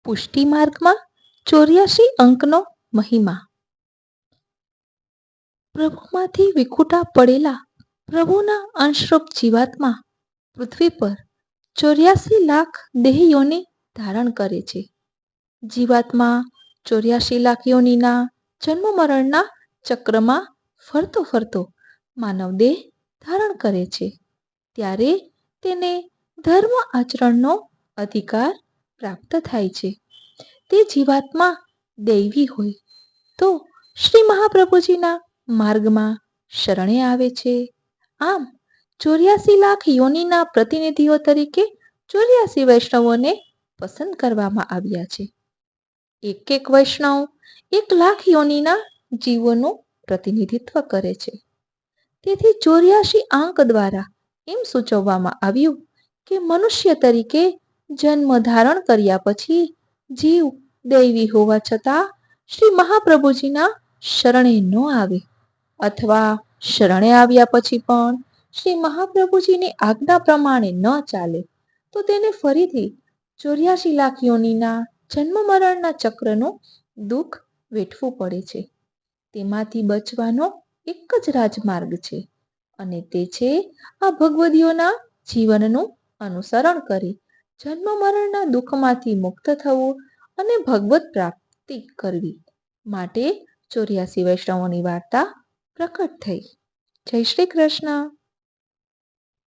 પુષ્ટિ માર્ગમાં 84 અંકનો મહિમા. પ્રભુમાંથી વિખૂટા પડેલા પ્રભુના અંશરૂપ જીવાત્મા પૃથ્વી પર 84 લાખ દેહ યોનિ ધારણ કરે છે. જીવાત્મા 84 લાખ યોનિના જન્મ મરણના ચક્રમાં ફરતો ફરતો માનવ દેહ ધારણ કરે છે. ત્યારે તેને ધર્મ આચરણનો અધિકાર પ્રાપ્ત થાય છે. તે જીવાત્મા દૈવી હોય તો શ્રી મહાપ્રભુજીના માર્ગમાં શરણે આવે છે. આમ 84 લાખ યોનિના પ્રતિનિધિઓ તરીકે 84 વૈષ્ણવોને પસંદ કરવામાં આવ્યા છે. એક એક વૈષ્ણવ 1 લાખ યોનિના જીવોનું પ્રતિનિધિત્વ કરે છે. તેથી 84 આંક દ્વારા એમ સૂચવવામાં આવ્યું કે મનુષ્ય તરીકે જન્મ ધારણ કર્યા પછી જીવ દૈવી હોવા છતાં શ્રી મહાપ્રભુજીના શરણે ન આવે અથવા શરણે આવ્યા પછી પણ શ્રી મહાપ્રભુજીની આજ્ઞા પ્રમાણે ન ચાલે તો તેને ફરીથી 84 લાખ યોનિના જન્મ મરણના ચક્રનું દુઃખ વેઠવું પડે છે. તેમાંથી બચવાનો એક જ રાજમાર્ગ છે અને તે છે આ ભગવદીઓના જીવનનું અનુસરણ કરી જન્મ મરણના દુઃખમાંથી મુક્ત થવું અને ભગવત પ્રાપ્તિ કરવી. માટે 84 વૈષ્ણવોની વાર્તા પ્રકટ થઈ. જય શ્રી કૃષ્ણ.